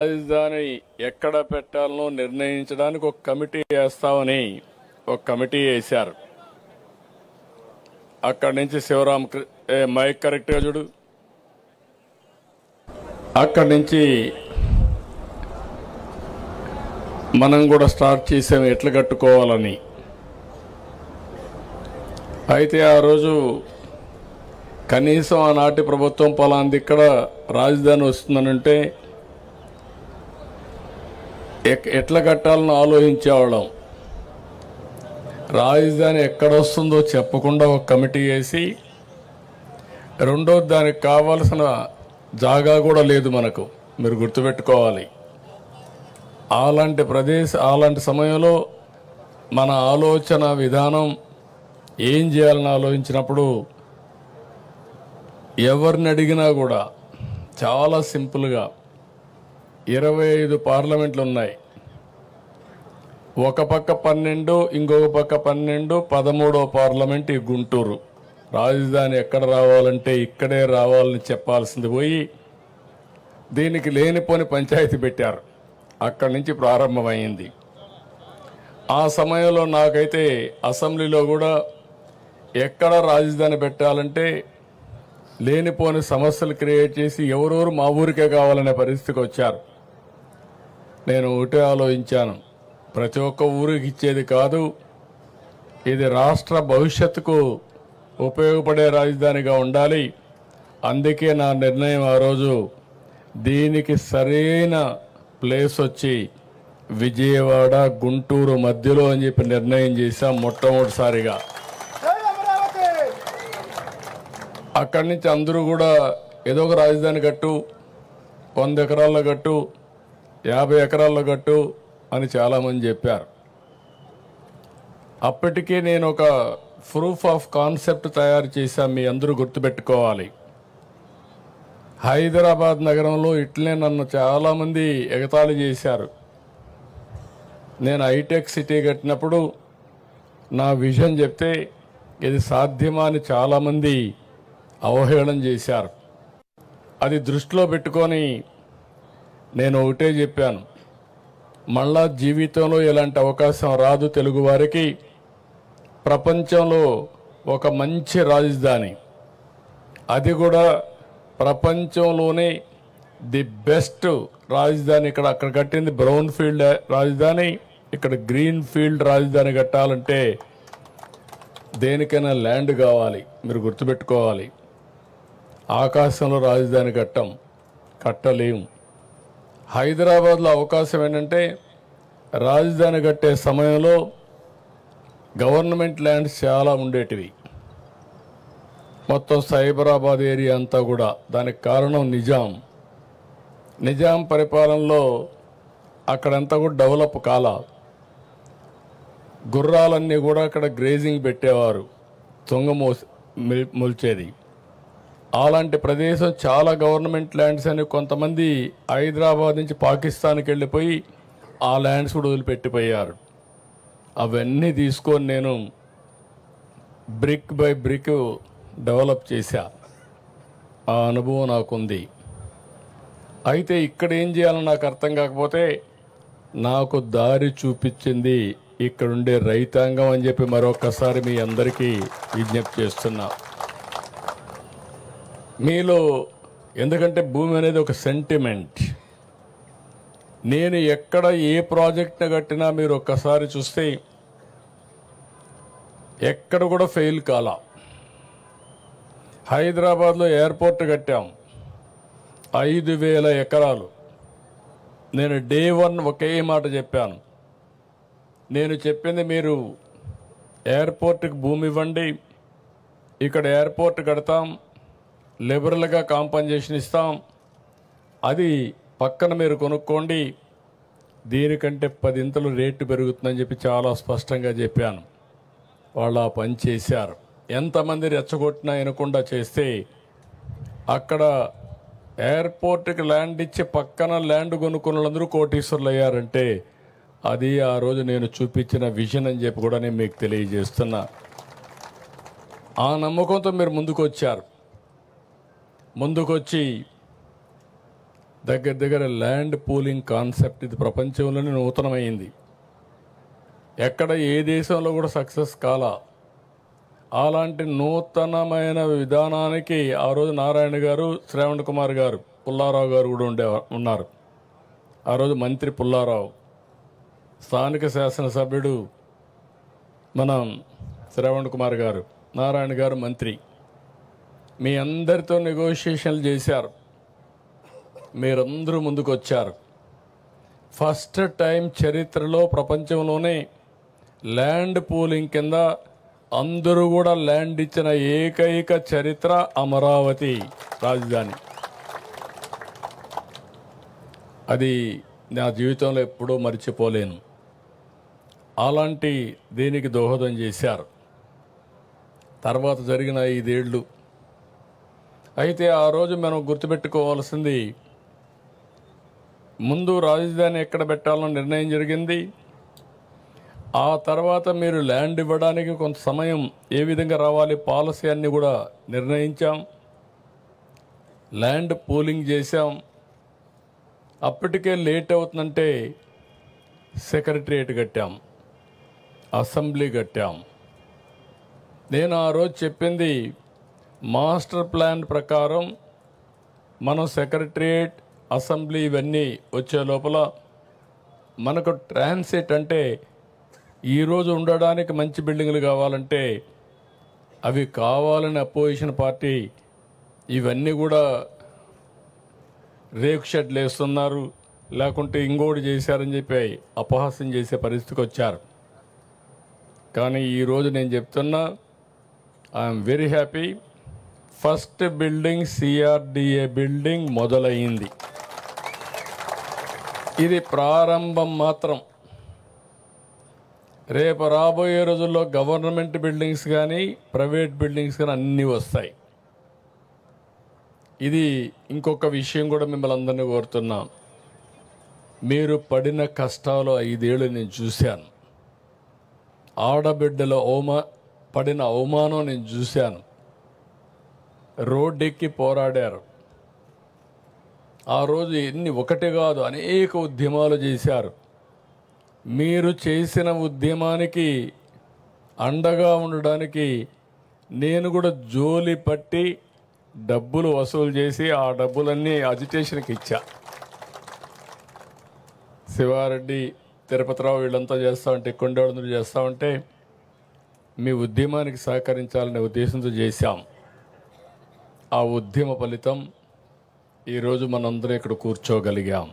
రాజధాని ఎక్కడ పెట్టాలనో నిర్ణయించడానికి ఒక కమిటీ వేస్తామని ఒక కమిటీ వేశారు. అక్కడి నుంచి శివరాం మైక్ కరెక్ట్గా చూడు. అక్కడి నుంచి మనం కూడా స్టార్ట్ చేసాం ఎట్లా కట్టుకోవాలని. అయితే ఆ రోజు కనీసం ఆనాటి ప్రభుత్వం పలాంది ఇక్కడ రాజధాని వస్తుందనంటే ఎట్లా కట్టాలని ఆలోచించేవాళ్ళం. రాజధాని ఎక్కడ వస్తుందో చెప్పకుండా ఒక కమిటీ వేసి, రెండోది దానికి కావాల్సిన జాగా కూడా లేదు మనకు, మీరు గుర్తుపెట్టుకోవాలి. అలాంటి సమయంలో మన ఆలోచన విధానం ఏం చేయాలని ఆలోచించినప్పుడు ఎవరిని అడిగినా కూడా చాలా సింపుల్గా 25 పార్లమెంట్లు ఉన్నాయి. ఒక పక్క 12, ఇంకొక పక్క 12, 13వ పార్లమెంట్ ఈ గుంటూరు. రాజధాని ఎక్కడ రావాలంటే ఇక్కడే రావాలని చెప్పాల్సింది పోయి దీనికి లేనిపోని పంచాయతీ పెట్టారు. అక్కడి నుంచి ప్రారంభమైంది. ఆ సమయంలో నాకైతే అసెంబ్లీలో కూడా ఎక్కడ రాజధాని పెట్టాలంటే లేనిపోని సమస్యలు క్రియేట్ చేసి ఎవరెవరు మా ఊరికే కావాలనే పరిస్థితికి వచ్చారు. నేను ఒకటే ఆలోచించాను, ప్రతి ఒక్క ఊరికి ఇచ్చేది కాదు, ఇది రాష్ట్ర భవిష్యత్తుకు ఉపయోగపడే రాజధానిగా ఉండాలి. అందుకే నా నిర్ణయం ఆ రోజు దీనికి సరైన ప్లేస్ వచ్చి విజయవాడ గుంటూరు మధ్యలో అని చెప్పి నిర్ణయం చేశాం మొట్టమొదటిసారిగా. అక్కడి నుంచి అందరూ కూడా ఏదో ఒక రాజధాని కట్టు, 100 ఎకరాల్లో కట్టు, 50 ఎకరాల్లో కట్టు అని చాలామంది చెప్పారు. అప్పటికే నేను ఒక ప్రూఫ్ ఆఫ్ కాన్సెప్ట్ తయారు చేశాను, మీ అందరూ గుర్తుపెట్టుకోవాలి. హైదరాబాద్ నగరంలో ఇట్లనే నన్ను చాలామంది ఎగతాళి చేశారు. నేను హైటెక్ సిటీ కట్టినప్పుడు నా విజన్ చెప్తే ఇది సాధ్యమా అని చాలామంది అవహేళన చేశారు. అది దృష్టిలో పెట్టుకొని నేను ఒకటే చెప్పాను, మళ్ళా జీవితంలో ఎలాంటి అవకాశం రాదు తెలుగు వారికి. ప్రపంచంలో ఒక మంచి రాజధాని, అది కూడా ప్రపంచంలోనే ది బెస్ట్ రాజధాని అక్కడ కట్టింది బ్రౌన్ ఫీల్డ్ రాజధాని, ఇక్కడ గ్రీన్ ఫీల్డ్ రాజధాని కట్టాలంటే దేనికైనా ల్యాండ్ కావాలి, మీరు గుర్తుపెట్టుకోవాలి. ఆకాశంలో రాజధాని కట్టలేము. హైదరాబాద్లో అవకాశం ఏంటంటే రాజధాని కట్టే సమయంలో గవర్నమెంట్ ల్యాండ్స్ చాలా ఉండేటివి, మొత్తం సైబరాబాద్ ఏరియా అంతా కూడా. దానికి కారణం నిజాం పరిపాలనలో అక్కడంతా కూడా డెవలప్ కాల. గుర్రాలన్నీ కూడా అక్కడ గ్రేజింగ్ పెట్టేవారు, మొల్చేది. అలాంటి ప్రదేశం చాలా గవర్నమెంట్ ల్యాండ్స్ అని కొంతమంది హైదరాబాద్ నుంచి పాకిస్తాన్కి వెళ్ళిపోయి ఆ ల్యాండ్స్ కూడా వదిలిపెట్టిపోయారు. అవన్నీ తీసుకొని నేను బ్రిక్ బై బ్రిక్ డెవలప్ చేశా. ఆ అనుభవం నాకుంది. అయితే ఇక్కడ ఏం చేయాలని నాకు అర్థం కాకపోతే నాకు దారి చూపించింది ఇక్కడుండే రైతాంగం అని చెప్పి మరొకసారి మీ అందరికీ విజ్ఞప్తి చేస్తున్నా. మీలో ఎందుకంటే భూమి అనేది ఒక సెంటిమెంట్. నేను ఎక్కడ ఏ ప్రాజెక్ట్ని కట్టినా మీరు ఒక్కసారి చూస్తే ఎక్కడ కూడా ఫెయిల్ కాల. హైదరాబాద్లో ఎయిర్పోర్ట్ కట్టాం, 5,000 ఎకరాలు. నేను డే 1 ఒకే మాట చెప్పాను, నేను చెప్పింది మీరు ఎయిర్పోర్ట్కి భూమి ఇవ్వండి, ఇక్కడ ఎయిర్పోర్ట్ కడతాం, లిబరల్గా కాంపన్సేషన్ ఇస్తాం, అది పక్కన మీరు కొనుక్కోండి, దీనికంటే 10 ఇంతలు రేటు పెరుగుతుందని చెప్పి చాలా స్పష్టంగా చెప్పాను. వాళ్ళు ఆ పని చేశారు. ఎంతమంది రెచ్చగొట్టినా వినకుండా చేస్తే అక్కడ ఎయిర్పోర్ట్కి ల్యాండ్ ఇచ్చి పక్కన ల్యాండ్ కొనుక్కున్న వాళ్ళందరూ కోటీశ్వరులు అయ్యారంటే అది ఆ రోజు నేను చూపించిన విజన్ అని చెప్పి కూడా నేను మీకు తెలియజేస్తున్నా. ఆ నమ్మకంతో మీరు ముందుకొచ్చారు. ముందుకొచ్చి దగ్గర దగ్గర ల్యాండ్ పూలింగ్ కాన్సెప్ట్ ఇది ప్రపంచంలోనే నూతనమైంది. ఎక్కడ ఏ దేశంలో కూడా సక్సెస్ కాలా. అలాంటి నూతనమైన విధానానికి ఆ రోజు నారాయణ గారు, శ్రావణ్ కుమార్ గారు, పుల్లారావు గారు కూడా ఉన్నారు. ఆ రోజు మంత్రి పుల్లారావు, స్థానిక శాసనసభ్యుడు మనం శ్రావణ్ కుమార్ గారు, నారాయణ గారు మంత్రి. మీ అందరితో నెగోషియేషన్లు చేశారు. మీరందరూ ముందుకు వచ్చారు. ఫస్ట్ టైం చరిత్రలో ప్రపంచంలోనే ల్యాండ్ పూలింగ్ కింద అందరూ కూడా ల్యాండ్ ఇచ్చిన ఏకైక చరిత్ర అమరావతి రాజధాని. అది నా జీవితంలో ఎప్పుడూ మర్చిపోలేను. అలాంటి దీనికి దోహదం చేశారు. తర్వాత జరిగిన 5 ఏళ్ళు. అయితే ఆ రోజు మనం గుర్తుపెట్టుకోవాల్సింది, ముందు రాజధాని ఎక్కడ పెట్టాలని నిర్ణయం జరిగింది. ఆ తర్వాత మీరు ల్యాండ్ ఇవ్వడానికి కొంత సమయం ఏ విధంగా రావాలి, పాలసీ అన్ని కూడా నిర్ణయించాం. ల్యాండ్ పూలింగ్ చేశాం. అప్పటికే లేట్ అవుతుందంటే సెక్రటరియట్ కట్టాం, అసెంబ్లీ కట్టాం. నేను ఆ రోజు చెప్పింది, మాస్టర్ ప్లాన్ ప్రకారం మనం సెక్రటరియట్, అసెంబ్లీ ఇవన్నీ వచ్చే లోపల మనకు ట్రాన్సిట్ అంటే ఈరోజు ఉండడానికి మంచి బిల్డింగ్లు కావాలంటే అవి కావాలని అపోజిషన్ పార్టీ ఇవన్నీ కూడా రేకు షెడ్లు వేస్తున్నారు, లేకుంటే ఇంకోటి చేశారని చెప్పి అపహాస్యం చేసే పరిస్థితికి వచ్చారు. కానీ ఈరోజు నేను చెప్తున్నా, I'm very happy. First building CRDA building మొదలైంది. ఇది ప్రారంభం మాత్రం. రేపు రాబోయే రోజుల్లో గవర్నమెంట్ బిల్డింగ్స్ కానీ ప్రైవేట్ బిల్డింగ్స్ కానీ అన్నీ వస్తాయి. ఇది ఇంకొక విషయం కూడా మిమ్మల్ని అందరినీ కోరుతున్నా. మీరు పడిన కష్టాలు 5 ఏళ్ళు నేను చూశాను. ఆడబిడ్డల పడిన అవమానం నేను చూశాను. రోడ్డెక్కి పోరాడారు. ఆ రోజు ఒకటి కాదు, అనేక ఉద్యమాలు చేశారు. మీరు చేసిన ఉద్యమానికి అండగా ఉండడానికి నేను కూడా జోలి పట్టి డబ్బులు వసూలు చేసి ఆ డబ్బులన్నీ అజిటేషన్కి ఇచ్చా. శివారెడ్డి, తిరుపతిరావు వీళ్ళంతా చేస్తూ ఉంటే, కొండేవాళ్ళందరూ చేస్తూ ఉంటే మీ ఉద్యమానికి సహకరించాలనే ఉద్దేశంతో చేశాం. ఆ ఉద్యమ ఫలితం ఈరోజు మనందరం ఇక్కడ కూర్చోగలిగాం.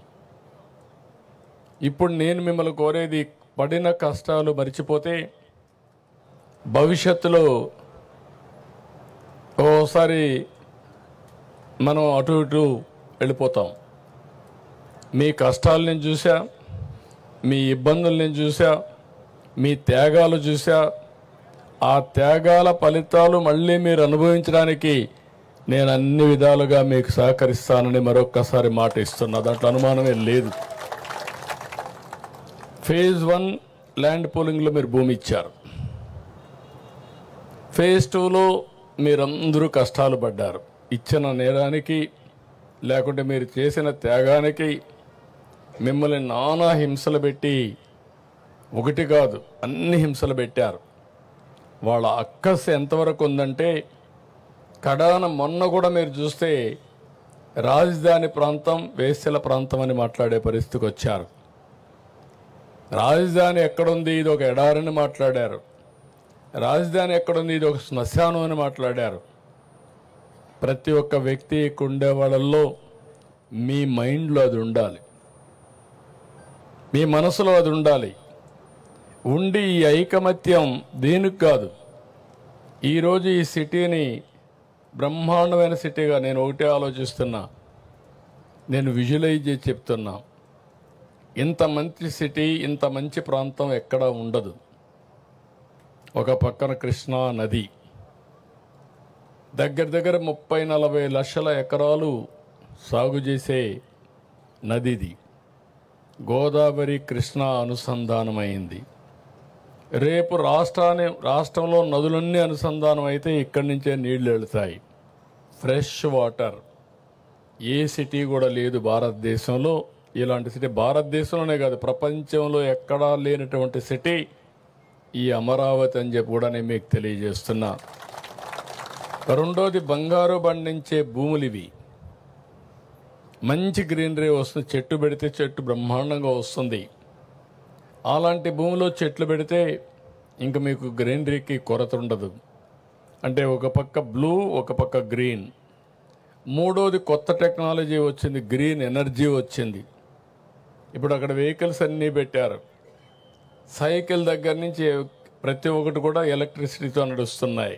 ఇప్పుడు నేను మిమ్మల్ని కోరేది, పడిన కష్టాలు మర్చిపోతే భవిష్యత్తులో ఓసారి మనం అటు ఇటు వెళ్ళిపోతాం. మీ కష్టాలు నేను చూసా, మీ ఇబ్బందులు నేను చూసా, మీ త్యాగాలు చూసా. ఆ త్యాగాల ఫలితాలు మళ్ళీ మీరు అనుభవించడానికి నేను అన్ని విధాలుగా మీకు సహకరిస్తానని మరొక్కసారి మాట ఇస్తున్నా. దాంట్లో అనుమానమే లేదు. ఫేజ్ 1 ల్యాండ్ పూలింగ్లో మీరు భూమి ఇచ్చారు. ఫేజ్ 2లో మీరందరూ కష్టాలు పడ్డారు. ఇచ్చిన నేరానికి, లేకుంటే మీరు చేసిన త్యాగానికి మిమ్మల్ని నానా హింసలు పెట్టి, ఒకటి కాదు అన్ని హింసలు పెట్టారు. వాళ్ళ అక్కస్ ఎంతవరకు ఉందంటే, కడాన మొన్న కూడా మీరు చూస్తే రాజధాని ప్రాంతం వేశ్యల ప్రాంతం అని మాట్లాడే పరిస్థితికి వచ్చారు. రాజధాని ఎక్కడుంది, ఇది ఒక ఎడారని మాట్లాడారు. రాజధాని ఎక్కడుంది, ఇది ఒక శ్మశానం అని మాట్లాడారు. ప్రతి ఒక్క వ్యక్తి ఉండే వాళ్ళల్లో మీ మైండ్లో అది ఉండాలి, మీ మనసులో అది ఉండాలి. ఉండి ఈ ఐకమత్యం దేనికి కాదు. ఈరోజు ఈ సిటీని బ్రహ్మాండమైన సిటీగా నేను ఒకటే ఆలోచిస్తున్నా, నేను విజువలైజ్ చేసి చెప్తున్నా. ఇంత మంచి సిటీ, ఇంత మంచి ప్రాంతం ఎక్కడా ఉండదు. ఒక పక్కన కృష్ణా నది, దగ్గర దగ్గర 30-40 లక్షల ఎకరాలు సాగు చేసే నదిది. గోదావరి కృష్ణా అనుసంధానమైంది. రేపు రాష్ట్రంలో నదులన్నీ అనుసంధానం అయితే ఇక్కడి నుంచే నీళ్లు వెళతాయి. Fresh water. ఏ సిటీ కూడా లేదు భారతదేశంలో ఇలాంటి సిటీ. భారతదేశంలోనే కాదు, ప్రపంచంలో ఎక్కడా లేనటువంటి సిటీ ఈ అమరావతి అని చెప్పి కూడా నేను మీకు తెలియజేస్తున్నా. రెండోది, బంగారు పండించే భూములు ఇవి. మంచి గ్రీనరీ వస్తుంది, చెట్టు పెడితే చెట్టు బ్రహ్మాండంగా వస్తుంది. అలాంటి భూమిలో చెట్లు పెడితే ఇంక మీకు గ్రీనరీకి కొరత ఉండదు. అంటే ఒక పక్క బ్లూ, ఒక పక్క గ్రీన్. మూడోది, కొత్త టెక్నాలజీ వచ్చింది, గ్రీన్ ఎనర్జీ వచ్చింది. ఇప్పుడు అక్కడ వెహికల్స్ అన్నీ పెట్టారు. సైకిల్ దగ్గర నుంచి ప్రతి ఒక్కటి కూడా ఎలక్ట్రిసిటీతో నడుస్తున్నాయి.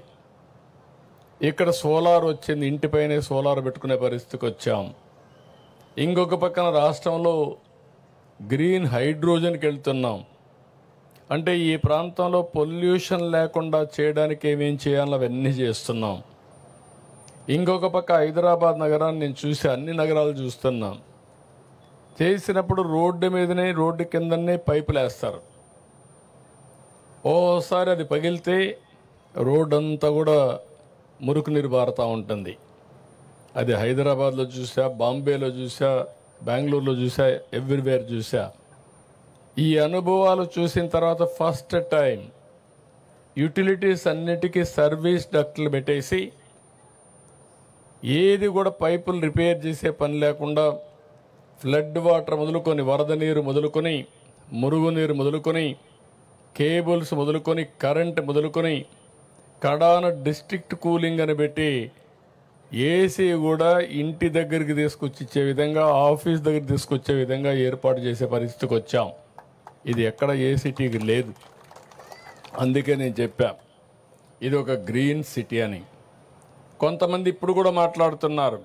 ఇక్కడ సోలార్ వచ్చింది, ఇంటిపైనే సోలార్ పెట్టుకునే పరిస్థితికి వచ్చాం. ఇంకొక పక్కన రాష్ట్రంలో గ్రీన్ హైడ్రోజన్కి వెళ్తున్నాం. అంటే ఈ ప్రాంతంలో పొల్యూషన్ లేకుండా చేయడానికి ఏమేం చేయాలో అవన్నీ చేస్తున్నాం. ఇంకొక పక్క హైదరాబాద్ నగరాన్ని నేను చూసి అన్ని నగరాలు చూస్తున్నాం. చేసినప్పుడు రోడ్డు మీదనే, రోడ్డు కిందనే పైపులు వేస్తారు. ఓసారి అది పగిలితే రోడ్డు అంతా కూడా మురికి నీరు పారుతూ ఉంటుంది. అది హైదరాబాద్లో చూసా, బాంబేలో చూసా, బెంగళూరులో చూసా, ఎవ్రీవేర్ చూసా. ఈ అనుభవాలు చూసిన తర్వాత ఫస్ట్ టైం యూటిలిటీస్ అన్నిటికీ సర్వీస్ డక్ట్లు పెట్టేసి ఏది కూడా పైపులు రిపేర్ చేసే పని లేకుండా ఫ్లడ్ వాటర్ మొదలుకొని, వరద నీరు మొదలుకొని, మురుగునీరు మొదలుకొని, కేబుల్స్ మొదలుకొని, కరెంట్ మొదలుకొని, కడాన డిస్ట్రిక్ట్ కూలింగ్ అని పెట్టి ఏసీ కూడా ఇంటి దగ్గరికి తీసుకొచ్చి ఇచ్చే విధంగా, ఆఫీస్ దగ్గర తీసుకొచ్చే విధంగా ఏర్పాటు చేసే పరిస్థితికి వచ్చాం. ఇది ఎక్కడ ఏ సిటీకి లేదు. అందుకే నేను చెప్పా ఇది ఒక గ్రీన్ సిటీ అని. కొంతమంది ఇప్పుడు కూడా మాట్లాడుతున్నారు,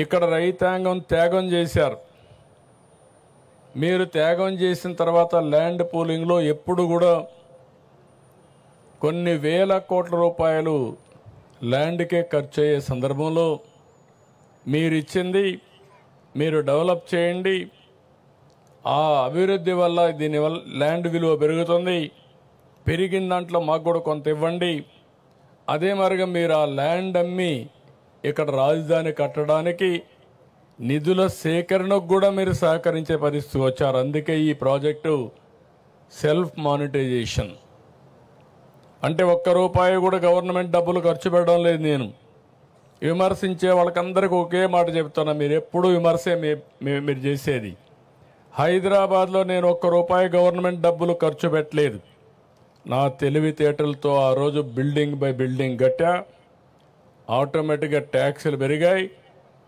ఇక్కడ రైతాంగం త్యాగం చేశారు. మీరు త్యాగం చేసిన తర్వాత ల్యాండ్ పూలింగ్లో ఎప్పుడు కూడా కొన్ని వేల కోట్ల రూపాయలు ల్యాండ్కే ఖర్చు అయ్యే సందర్భంలో మీరు ఇచ్చింది మీరు డెవలప్ చేయండి, ఆ అభివృద్ధి వల్ల దీనివల్ల ల్యాండ్ విలువ పెరుగుతుంది, పెరిగిన దాంట్లో మాకు కూడా కొంత ఇవ్వండి. అదే మరిగా మీరు ఆ ల్యాండ్ అమ్మి ఇక్కడ రాజధాని కట్టడానికి నిధుల సేకరణకు కూడా మీరు సహకరించే పరిస్థితి వచ్చారు. అందుకే ఈ ప్రాజెక్టు సెల్ఫ్ మానిటైజేషన్. అంటే ఒక్క రూపాయి కూడా గవర్నమెంట్ డబ్బులు ఖర్చు పెట్టడం లేదు. నేను విమర్శించే వాళ్ళకందరికీ ఒకే మాట చెప్తున్నా, మీరు ఎప్పుడూ విమర్శే మీరు చేసేది. హైదరాబాద్లో నేను ఒక్క రూపాయి గవర్నమెంట్ డబ్బులు ఖర్చు పెట్టలేదు. నా తెలివితేటలతో ఆ రోజు బిల్డింగ్ బై బిల్డింగ్ కట్టా. ఆటోమేటిక్గా ట్యాక్సులు పెరిగాయి.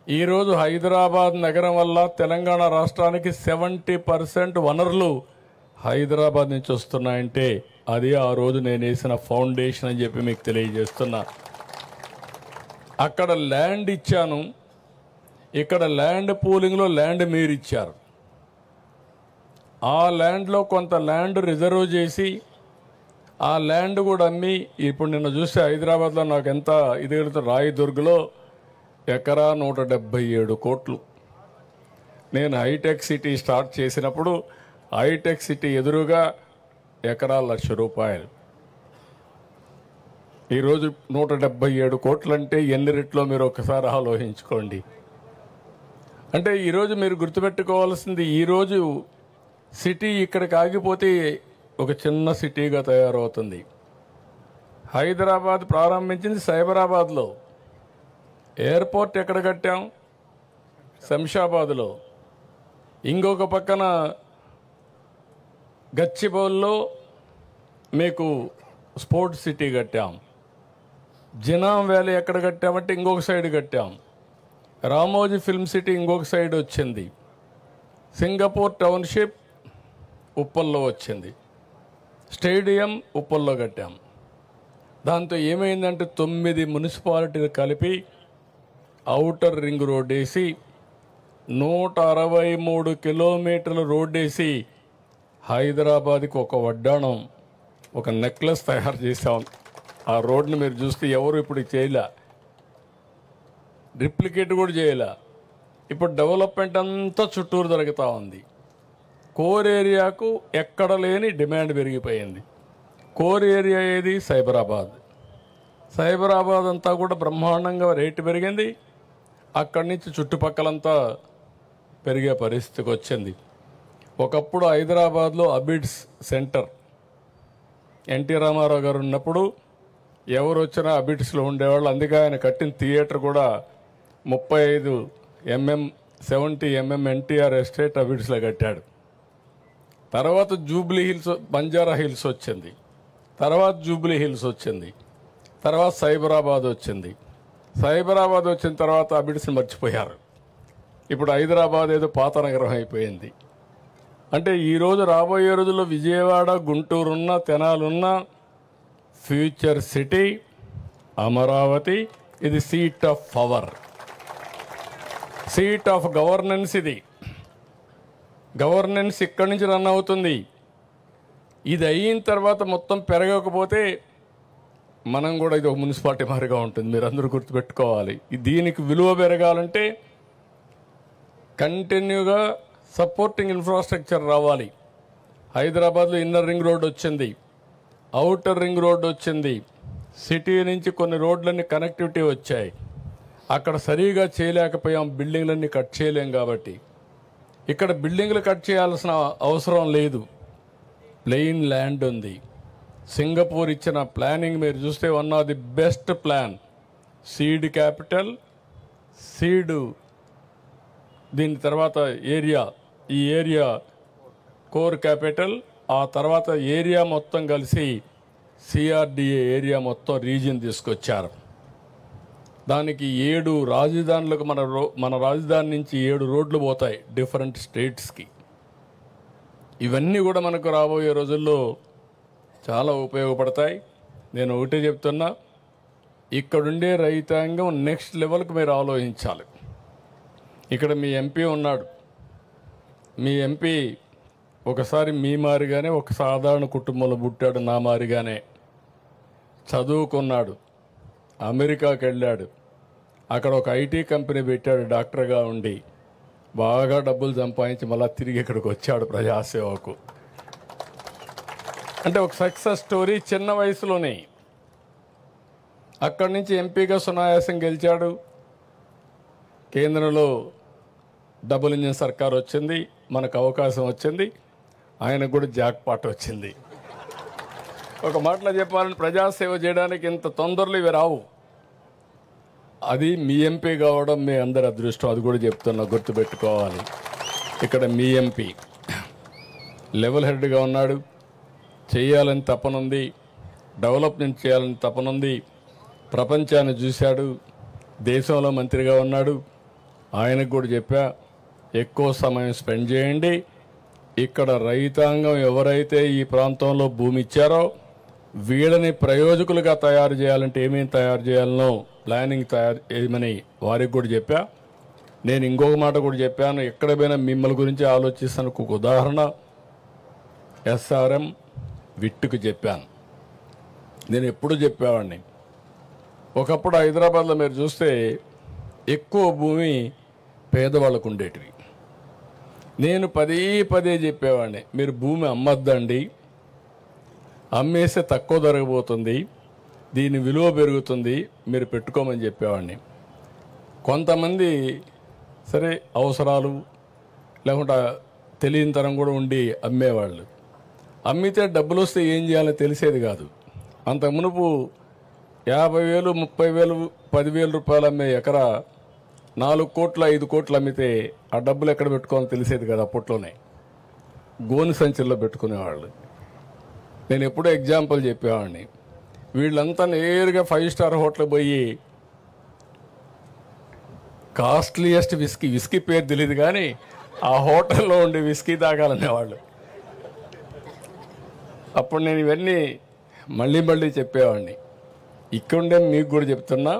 ఈరోజు హైదరాబాద్ నగరం వల్ల తెలంగాణ రాష్ట్రానికి 70% వనరులు హైదరాబాద్ నుంచి వస్తున్నాయంటే అది ఆ రోజు నేను వేసిన ఫౌండేషన్ అని చెప్పి మీకు తెలియజేస్తున్నా. అక్కడ ల్యాండ్ ఇచ్చాను, ఇక్కడ ల్యాండ్ పూలింగ్లో ల్యాండ్ మీరు ఇచ్చారు. ఆ ల్యాండ్లో కొంత ల్యాండ్ రిజర్వ్ చేసి ఆ ల్యాండ్ కూడా అమ్మి, ఇప్పుడు నిన్న చూస్తే హైదరాబాద్లో నాకు ఎంత ఇది వెళుతుంది, రాయదుర్గ్లో ఎకరా 177 కోట్లు. నేను హైటెక్ సిటీ స్టార్ట్ చేసినప్పుడు హైటెక్ సిటీ ఎదురుగా ఎకరా 1,00,000 రూపాయలు. ఈరోజు 177 కోట్లు అంటే ఎన్ని రెట్లో మీరు ఒకసారి ఆలోచించుకోండి. అంటే ఈరోజు మీరు గుర్తుపెట్టుకోవాల్సింది, ఈరోజు సిటీ ఇక్కడికి ఆగిపోతే ఒక చిన్న సిటీగా తయారవుతుంది. హైదరాబాద్ ప్రారంభించింది సైబరాబాద్లో. ఎయిర్పోర్ట్ ఎక్కడ కట్టాం? శంషాబాద్లో. ఇంకొక పక్కన గచ్చిబౌల్లో మీకు స్పోర్ట్స్ సిటీ కట్టాం. జినాం వ్యాలీ ఎక్కడ కట్టామంటే ఇంకొక సైడ్ కట్టాం. రామోజీ ఫిల్మ్ సిటీ ఇంకొక సైడ్ వచ్చింది. సింగపూర్ టౌన్షిప్ ఉప్పల్లో వచ్చింది. స్టేడియం ఉప్పల్లో కట్టాం. దాంతో ఏమైందంటే 9 మున్సిపాలిటీలు కలిపి ఔటర్ రింగ్ రోడ్ వేసి 163 కిలోమీటర్ల రోడ్ వేసి హైదరాబాద్కి ఒక వడ్డాణం, ఒక నెక్లెస్ తయారు చేసాం. ఆ రోడ్ని మీరు చూస్తే ఎవరు ఇప్పుడు చేయలే, రిప్లికేట్ కూడా చేయలే. ఇప్పుడు డెవలప్మెంట్ అంతా చుట్టూరు జరుగుతూ ఉంది. కోర్ ఏరియాకు ఎక్కడ లేని డిమాండ్ పెరిగిపోయింది. కోర్ ఏరియా ఏది? సైబరాబాద్. సైబరాబాద్ అంతా కూడా బ్రహ్మాండంగా రేటు పెరిగింది. అక్కడి నుంచి చుట్టుపక్కలంతా పెరిగే పరిస్థితికి వచ్చింది. ఒకప్పుడు హైదరాబాద్లో అబిడ్స్ సెంటర్ ఎన్టీ రామారావు గారు ఉన్నప్పుడు ఎవరు వచ్చినా అబిడ్స్లో ఉండేవాళ్ళు. అందుకే ఆయన కట్టిన థియేటర్ కూడా 35 mm 70 mm ఎన్టీఆర్ ఎస్టేట్ అబిడ్స్లో కట్టాడు. తర్వాత జూబ్లీ హిల్స్, బంజారా హిల్స్ వచ్చింది, తర్వాత జూబ్లీ హిల్స్ వచ్చింది, తర్వాత సైబరాబాద్ వచ్చింది. సైబరాబాద్ వచ్చిన తర్వాత అబిడ్స్ని మర్చిపోయారు. ఇప్పుడు హైదరాబాద్ ఏదో పాత నగరం అయిపోయింది. అంటే ఈరోజు రాబోయే రోజుల్లో విజయవాడ, గుంటూరున్న, తెనాలున్న ఫ్యూచర్ సిటీ అమరావతి. ఇది seat of power, seat of governance. ఇది గవర్నెన్స్ ఇక్కడి నుంచి రన్ అవుతుంది. ఇది అయిన తర్వాత మొత్తం పెరగకపోతే మనం కూడా ఇది ఒక మున్సిపాలిటీ మారిగా ఉంటుంది. మీరు అందరూ గుర్తుపెట్టుకోవాలి. దీనికి విలువ పెరగాలంటే కంటిన్యూగా సపోర్టింగ్ ఇన్ఫ్రాస్ట్రక్చర్ రావాలి. హైదరాబాద్లో ఇన్నర్ రింగ్ రోడ్ వచ్చింది, అవుటర్ రింగ్ రోడ్ వచ్చింది, సిటీ నుంచి కొన్ని రోడ్లన్నీ కనెక్టివిటీ వచ్చాయి. అక్కడ సరిగా చేయలేకపోయాం, బిల్డింగ్లన్నీ కట్ చేయలేం. కాబట్టి ఇక్కడ బిల్డింగ్లు కట్ చేయాల్సిన అవసరం లేదు, ప్లెయిన్ ల్యాండ్ ఉంది. సింగపూర్ ఇచ్చిన ప్లానింగ్ మీరు చూస్తే one of the best plan. Seed capital, seed, దీని తర్వాత ఏరియా, ఈ ఏరియా కోర్ క్యాపిటల్, ఆ తర్వాత ఏరియా మొత్తం కలిసి సిఆర్డిఏ ఏరియా మొత్తం రీజియన్ తీసుకొచ్చారు. దానికి 7 రాజధానులకు మన రాజధాని నుంచి 7 రోడ్లు పోతాయి డిఫరెంట్ స్టేట్స్కి. ఇవన్నీ కూడా మనకు రాబోయే రోజుల్లో చాలా ఉపయోగపడతాయి. నేను ఒకటే చెప్తున్నా, ఇక్కడుండే రైతాంగం నెక్స్ట్ లెవెల్కి మీరు ఆలోచించాలి. ఇక్కడ మీ ఎంపీ ఉన్నాడు. మీ ఎంపీ ఒకసారి మీ మారిగానే ఒక సాధారణ కుటుంబంలో పుట్టాడు, నా మారిగానే చదువుకున్నాడు, అమెరికాకి వెళ్ళాడు, అక్కడ ఒక ఐటీ కంపెనీ పెట్టాడు డాక్టర్గా ఉండి, బాగా డబ్బులు సంపాదించి మళ్ళీ తిరిగి ఇక్కడికి వచ్చాడు ప్రజాసేవకు. అంటే ఒక సక్సెస్ స్టోరీ చిన్న వయసులోనే. అక్కడి నుంచి ఎంపీగా సునాయాసం గెలిచాడు. కేంద్రంలో డబుల్ ఇంజిన్ సర్కార్ వచ్చింది, మనకు అవకాశం వచ్చింది, ఆయనకు కూడా జాక్ పాట్ వచ్చింది. ఒక మాటలో చెప్పాలంటే ప్రజాసేవ చేయడానికి ఇంత తొందరలు ఇవి రావు. అది మీ ఎంపీ కావడం మీ అందరి అదృష్టం. అది కూడా చెప్తున్నా, గుర్తుపెట్టుకోవాలి. ఇక్కడ మీ ఎంపీ లెవెల్ హెడ్గా ఉన్నాడు, చేయాలని తపనుంది, డెవలప్మెంట్ చేయాలని తపనుంది, ప్రపంచాన్ని చూశాడు, దేశంలో మంత్రిగా ఉన్నాడు. ఆయనకు కూడా చెప్పా, ఎక్కువ సమయం స్పెండ్ చేయండి. ఇక్కడ రైతాంగం ఎవరైతే ఈ ప్రాంతంలో భూమి ఇచ్చారో వీళ్ళని ప్రయోజకులుగా తయారు చేయాలంటే ఏమేమి తయారు చేయాలనో ప్లానింగ్ తయారు చేయమని వారికి కూడా చెప్పా. నేను ఇంకొక మాట కూడా చెప్పాను, ఎక్కడ పోయినా మిమ్మల్ని గురించి ఆలోచిస్తాను. ఒక ఉదాహరణ ఎస్ఆర్ఎం విట్టుకు చెప్పాను. నేను ఎప్పుడు చెప్పేవాడిని, ఒకప్పుడు హైదరాబాద్లో మీరు చూస్తే ఎక్కువ భూమి పేదవాళ్ళకు ఉండేటివి. నేను పదే చెప్పేవాడిని, మీరు భూమి అమ్మద్దండి, అమ్మేస్తే తక్కువ ధరపోతుంది, దీని విలువ పెరుగుతుంది, మీరు పెట్టుకోమని చెప్పేవాడిని. కొంతమంది సరే అవసరాలు లేకుండా తెలియని తరం కూడా ఉండి అమ్మేవాళ్ళు. అమ్మితే డబ్బులు వస్తే ఏం చేయాలో తెలిసేది కాదు. అంత మునుపు 50,000, 30,000, 10,000 రూపాయలు అమ్మే ఎకరా 4 కోట్లు 5 కోట్లు అమ్మితే ఆ డబ్బులు ఎక్కడ పెట్టుకోవాలో తెలిసేది కదా. అప్పట్లోనే గోని సంచుల్లో పెట్టుకునేవాళ్ళు. నేను ఎప్పుడూ ఎగ్జాంపుల్ చెప్పేవాడిని, వీళ్ళంతా నేరుగా 5 స్టార్ హోటల్ పోయి కాస్ట్లీయెస్ట్ విస్కీ పేరు తెలియదు కానీ ఆ హోటల్లో ఉండి విస్కీ తాగాలనేవాళ్ళు. అప్పుడు నేను ఇవన్నీ మళ్ళీ చెప్పేవాడిని. ఇక్కడుండే మీకు కూడా చెప్తున్నా,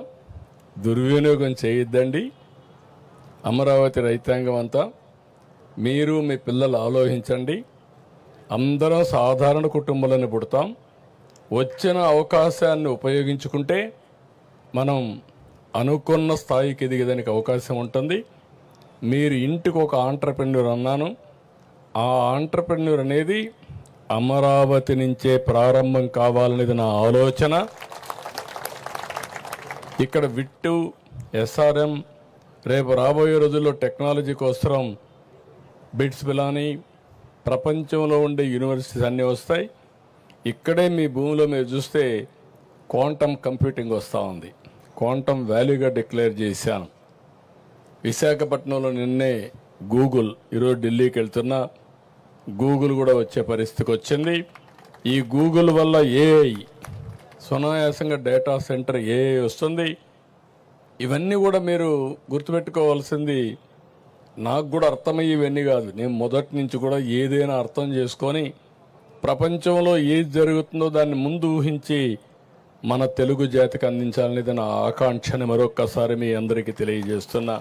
దుర్వినియోగం చేయొద్దండి. అమరావతి రైతాంగం అంతా మీరు మీ పిల్లలు ఆలోచించండి. అందరం సాధారణ కుటుంబాలను పుడతాం. వచ్చిన అవకాశాన్ని ఉపయోగించుకుంటే మనం అనుకున్న స్థాయికి ఎదిగేదానికి అవకాశం ఉంటుంది. మీరు ఇంటికి ఒక ఆంట్రప్రెన్యూర్ అన్నాను. ఆ ఆంట్రప్రెన్యూర్ అనేది అమరావతి నుంచే ప్రారంభం కావాలనేది నా ఆలోచన. ఇక్కడ విట్టు, ఎస్ఆర్ఎం, రేపు రాబోయే రోజుల్లో టెక్నాలజీ కోసం బిట్స్ పిలాని ప్రపంచంలో ఉండే యూనివర్సిటీస్ అన్నీ వస్తాయి. ఇక్కడే మీ భూమిలో మీరు చూస్తే క్వాంటమ్ కంప్యూటింగ్ వస్తూ ఉంది. క్వాంటమ్ వాల్యూగా డిక్లేర్ చేశాను. విశాఖపట్నంలో నిన్నే గూగుల్, ఈరోజు ఢిల్లీకి వెళ్తున్నా, గూగుల్ కూడా వచ్చే పరిస్థితికి వచ్చింది. ఈ గూగుల్ వల్ల ఏఐ సునాయాసంగా డేటా సెంటర్ ఏఐ వస్తుంది. ఇవన్నీ కూడా మీరు గుర్తుపెట్టుకోవాల్సింది. నాకు కూడా అర్థమయ్యి ఇవన్నీ కాదు, నేను మొదటి నుంచి కూడా ఏదైనా అర్థం చేసుకొని ప్రపంచంలో ఏది జరుగుతుందో దాన్ని ముందు ఊహించి మన తెలుగు జాతికి అందించాలనేది నా ఆకాంక్షని మరొక్కసారి మీ అందరికీ తెలియజేస్తున్నా.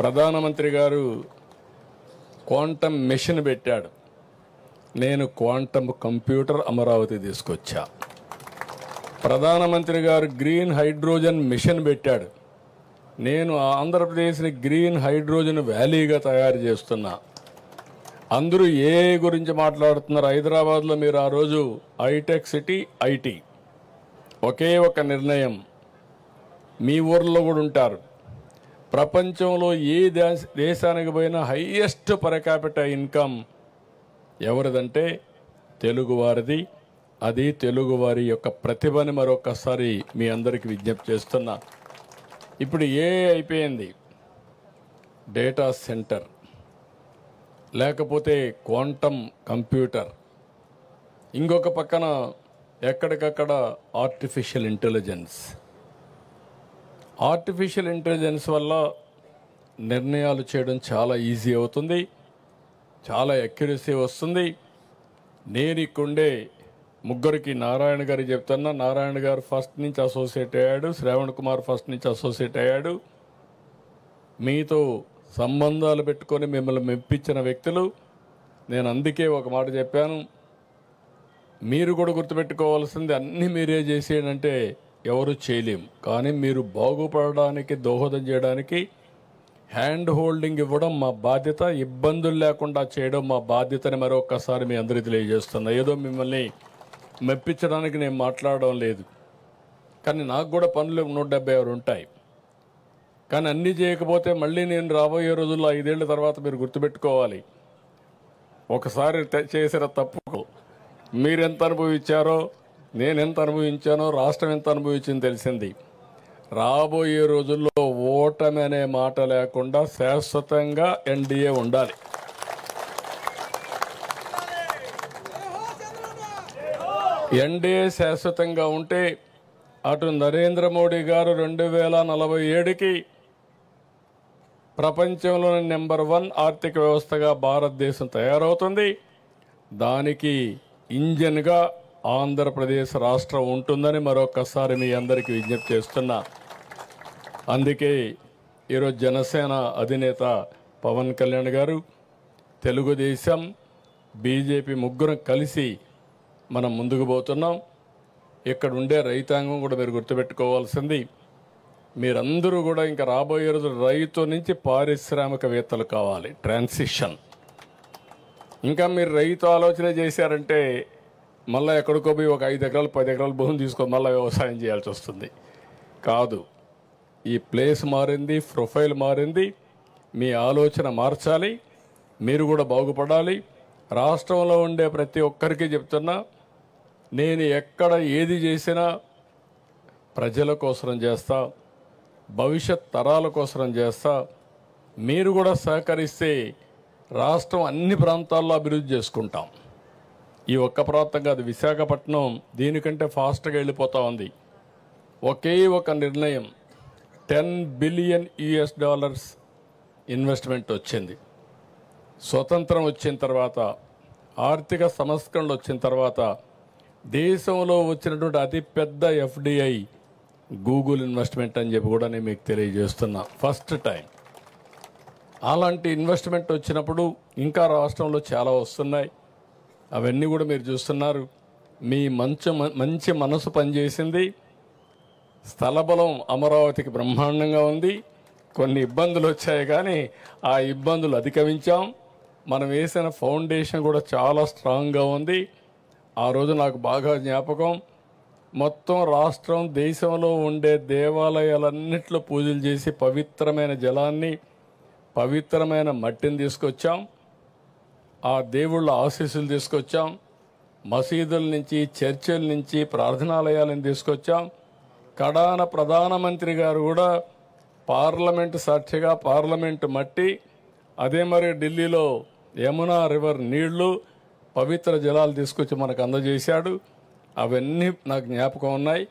ప్రధానమంత్రి గారు క్వాంటమ్ మెషిన్ పెట్టాడు, నేను క్వాంటమ్ కంప్యూటర్ అమరావతి తీసుకొచ్చా. ప్రధానమంత్రి గారు గ్రీన్ హైడ్రోజన్ మిషన్ పెట్టాడు, నేను ఆంధ్రప్రదేశ్ని గ్రీన్ హైడ్రోజన్ వ్యాలీగా తయారు చేస్తున్నా. అందరూ ఏ గురించి మాట్లాడుతున్నారు. హైదరాబాద్లో మీరు ఆ రోజు హైటెక్ సిటీ, ఐటీ, ఒకే ఒక నిర్ణయం, మీ ఊర్లో కూడా ఉంటారు. ప్రపంచంలో ఏ దేశానికి పోయినా హైయెస్ట్ పర్ క్యాపిటల్ ఇన్కమ్ ఎవరిదంటే తెలుగువారిది. అది తెలుగువారి యొక్క ప్రతిభని మరొకసారి మీ అందరికీ విజ్ఞప్తి చేస్తున్నా. ఇప్పుడు ఏ అయిపోయింది, డేటా సెంటర్, లేకపోతే క్వాంటమ్ కంప్యూటర్, ఇంకొక పక్కన ఎక్కడికక్కడ ఆర్టిఫిషియల్ ఇంటెలిజెన్స్. ఆర్టిఫిషియల్ ఇంటెలిజెన్స్ వల్ల నిర్ణయాలు చేయడం చాలా ఈజీ అవుతుంది, చాలా అక్యురసీ వస్తుంది. నేను ఇక్కడే ముగ్గురికి నారాయణ గారు చెప్తున్నా. నారాయణ గారు ఫస్ట్ నుంచి అసోసియేట్ అయ్యాడు, శ్రావణ్ కుమార్ ఫస్ట్ నుంచి అసోసియేట్ అయ్యాడు. మీతో సంబంధాలు పెట్టుకొని మిమ్మల్ని మెప్పించిన వ్యక్తులు. నేను అందుకే ఒక మాట చెప్పాను, మీరు కూడా గుర్తుపెట్టుకోవాల్సింది అన్నీ మీరే చేసేయంటే ఎవరు చేయలేం, కానీ మీరు బాగుపడడానికి దోహదం చేయడానికి హ్యాండ్ హోల్డింగ్ ఇవ్వడం మా బాధ్యత, ఇబ్బందులు లేకుండా చేయడం మా బాధ్యతని మరొకసారి మీ అందరికీ తెలియజేస్తున్నా. ఏదో మిమ్మల్ని మెప్పించడానికి నేను మాట్లాడడం లేదు, కానీ నాకు కూడా పనులు 176 ఉంటాయి. కానీ అన్నీ చేయకపోతే మళ్ళీ నేను రాబోయే రోజుల్లో 5 ఏళ్ల తర్వాత మీరు గుర్తుపెట్టుకోవాలి, ఒకసారి చేసిన తప్పుకు మీరెంత అనుభవించారో, నేనెంత అనుభవించానో, రాష్ట్రం ఎంత అనుభవించింది తెలిసింది. రాబోయే రోజుల్లో ఓటమి అనే మాట లేకుండా శాశ్వతంగా ఎన్డీఏ ఉండాలి. ఎన్డీఏ శాశ్వతంగా ఉంటే అటు నరేంద్ర మోడీ గారు 2047కి ప్రపంచంలోని నెంబర్ 1 ఆర్థిక వ్యవస్థగా భారతదేశం తయారవుతుంది. దానికి ఇంజన్గా ఆంధ్రప్రదేశ్ రాష్ట్రం ఉంటుందని మరొకసారి మీ అందరికీ విజ్ఞప్తి చేస్తున్నా. అందుకే ఈరోజు జనసేన అధినేత పవన్ కళ్యాణ్ గారు, తెలుగుదేశం, బీజేపీ ముగ్గురం కలిసి మనం ముందుకు పోతున్నాం. ఇక్కడ ఉండే రైతాంగం కూడా మీరు గుర్తుపెట్టుకోవాల్సింది, మీరందరూ కూడా ఇంకా రాబోయే రోజు రైతు నుంచి పారిశ్రామికవేత్తలు కావాలి. ట్రాన్సిషన్. ఇంకా మీరు రైతు ఆలోచన చేశారంటే మళ్ళీ ఎక్కడికో పోయి ఒక 5 ఎకరాలు 10 ఎకరాలు భూమి తీసుకొని మళ్ళీ వ్యవసాయం చేయాల్సి వస్తుంది. కాదు, ఈ ప్లేస్ మారింది, ప్రొఫైల్ మారింది, మీ ఆలోచన మార్చాలి, మీరు కూడా బాగుపడాలి. రాష్ట్రంలో ఉండే ప్రతి ఒక్కరికి చెప్తున్నా, నేను ఎక్కడ ఏది చేసినా ప్రజల కోసం చేస్తా, భవిష్యత్ తరాల కోసం చేస్తా. మీరు కూడా సహకరిస్తే రాష్ట్రం అన్ని ప్రాంతాల్లో అభివృద్ధి చేసుకుంటాం. ఈ ఒక్క ప్రాంతం కాదు, విశాఖపట్నం దీనికంటే ఫాస్ట్గా వెళ్ళిపోతూ ఉంది. ఒకే ఒక నిర్ణయం, $10 బిలియన్ ఇన్వెస్ట్మెంట్ వచ్చింది. స్వతంత్రం వచ్చిన తర్వాత, ఆర్థిక సంస్కరణలు వచ్చిన తర్వాత దేశంలో వచ్చినటువంటి అతిపెద్ద ఎఫ్డిఐ గూగుల్ ఇన్వెస్ట్మెంట్ అని చెప్పి కూడా నేను మీకు తెలియజేస్తున్నా. ఫస్ట్ టైం అలాంటి ఇన్వెస్ట్మెంట్ వచ్చినప్పుడు ఇంకా రాష్ట్రంలో చాలా వస్తున్నాయి. అవన్నీ కూడా మీరు చూస్తున్నారు. మీ మంచి మనసు పనిచేసింది. స్థలబలం అమరావతికి బ్రహ్మాండంగా ఉంది. కొన్ని ఇబ్బందులు వచ్చాయి, కానీ ఆ ఇబ్బందులు అధిగమించాం. మనం వేసిన ఫౌండేషన్ కూడా చాలా స్ట్రాంగ్గా ఉంది. ఆ రోజు నాకు బాగా జ్ఞాపకం, మొత్తం రాష్ట్రం దేశంలో ఉండే దేవాలయాలన్నింటిలో పూజలు చేసి పవిత్రమైన జలాన్ని పవిత్రమైన మట్టిని తీసుకొచ్చాం. ఆ దేవుళ్ళ ఆశీస్సులు తీసుకొచ్చాం. మసీదుల నుంచి చర్చిల నుంచి ప్రార్థనాలయాలను తీసుకొచ్చాం. కడాన ప్రధానమంత్రి గారు కూడా పార్లమెంటు సాక్షిగా పార్లమెంటు మట్టి, అదే మరి ఢిల్లీలో యమునా రివర్ నీళ్లు పవిత్ర జలాలు తీసుకొచ్చి మనకు అందజేశాడు. అవన్నీ నాకు జ్ఞాపకం ఉన్నాయి.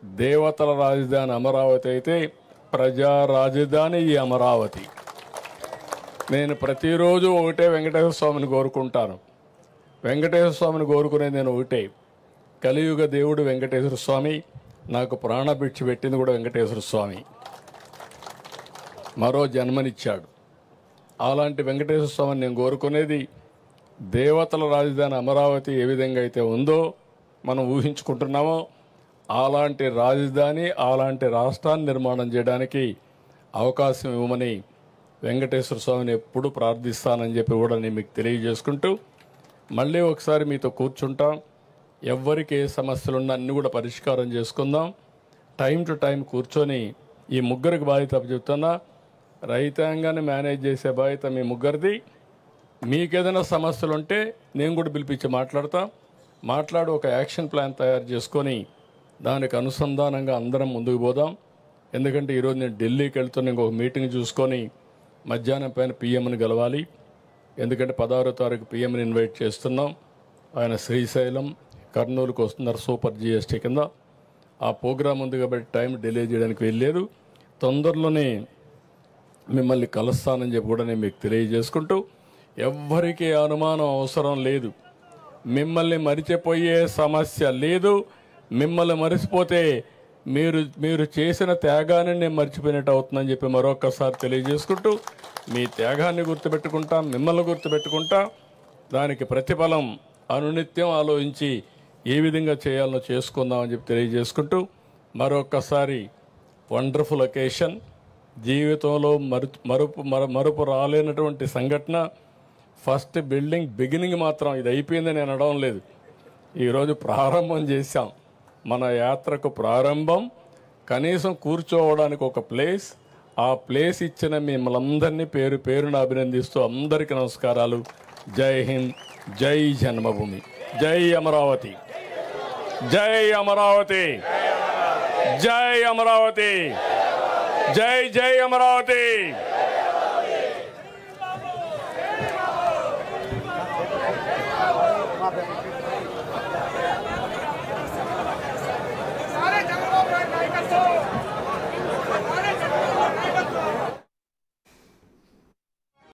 దేవతల రాజధాని అమరావతి అయితే ప్రజా రాజధాని ఈ అమరావతి. నేను ప్రతిరోజు ఒకటే వెంకటేశ్వర స్వామిని కోరుకుంటాను. వెంకటేశ్వర స్వామిని కోరుకునేది నేను ఒకటే, కలియుగ దేవుడు వెంకటేశ్వర స్వామి, నాకు ప్రాణభిక్ష పెట్టింది కూడా వెంకటేశ్వర స్వామి, మరో జన్మనిచ్చాడు. అలాంటి వెంకటేశ్వర స్వామిని నేను కోరుకునేది దేవతల రాజధాని అమరావతి ఏ విధంగా అయితే ఉందో మనం ఊహించుకుంటున్నామో అలాంటి రాజధాని, అలాంటి రాష్ట్రాన్ని నిర్మాణం చేయడానికి అవకాశం ఇవ్వమని వెంకటేశ్వర స్వామిని ఎప్పుడు ప్రార్థిస్తానని చెప్పి కూడా నేను మీకు తెలియజేసుకుంటూ మళ్ళీ ఒకసారి మీతో కూర్చుంటాం. ఎవ్వరికి ఏ సమస్యలున్నా అన్నీ కూడా పరిష్కారం చేసుకుందాం. టైం టు టైం కూర్చొని ఈ ముగ్గురికి బాధ్యత చెప్తున్నా. రైతాంగాన్ని మేనేజ్ చేసే బాధ్యత మీ ముగ్గురిది. మీకేదైనా సమస్యలు ఉంటే నేను కూడా పిలిపించి మాట్లాడి ఒక యాక్షన్ ప్లాన్ తయారు చేసుకొని దానికి అనుసంధానంగా అందరం ముందుకు పోదాం. ఎందుకంటే ఈరోజు నేను ఢిల్లీకి వెళ్తున్న ఇంకొక మీటింగ్ చూసుకొని మధ్యాహ్నం పైన పిఎంని కలవాలి. ఎందుకంటే 16వ తారీఖు పిఎంని ఇన్వైట్ చేస్తున్నాం. ఆయన శ్రీశైలం కర్నూలుకు వస్తున్నారు సూపర్ జిఎస్టీ కింద. ఆ ప్రోగ్రాం ఉంది కాబట్టి టైం డిలే చేయడానికి వెళ్ళలేదు. తొందరలోనే మిమ్మల్ని కలుస్తానని చెప్పి కూడా నేను మీకు తెలియజేసుకుంటూ ఎవ్వరికీ అనుమానం అవసరం లేదు. మిమ్మల్ని మరిచిపోయే సమస్య లేదు. మిమ్మల్ని మరిచిపోతే మీరు చేసిన త్యాగాన్ని నేను మర్చిపోయినట్టు అవుతుందని చెప్పి మరొకసారి తెలియజేసుకుంటూ మీ త్యాగాన్ని గుర్తుపెట్టుకుంటా, మిమ్మల్ని గుర్తుపెట్టుకుంటా, దానికి ప్రతిఫలం అనునిత్యం ఆలోచించి ఏ విధంగా చేయాలనో చేసుకుందామని చెప్పి తెలియజేసుకుంటూ మరొకసారి వండర్ఫుల్ ఒకేషన్, జీవితంలో మరుపు రాలేనటువంటి సంఘటన. ఫస్ట్ బిగినింగ్ మాత్రం ఇది అయిపోయిందని నేను అనడం లేదు. ఈరోజు ప్రారంభం చేశాం. మన యాత్రకు ప్రారంభం. కనీసం కూర్చోవడానికి ఒక ప్లేస్, ఆ ప్లేస్ ఇచ్చిన మిమ్మల్ని పేరు పేరున అభినందిస్తూ అందరికీ నమస్కారాలు. జై హింద్, జై జన్మభూమి, జై అమరావతి, జై అమరావతి, జై అమరావతి, జై జై అమరావతి.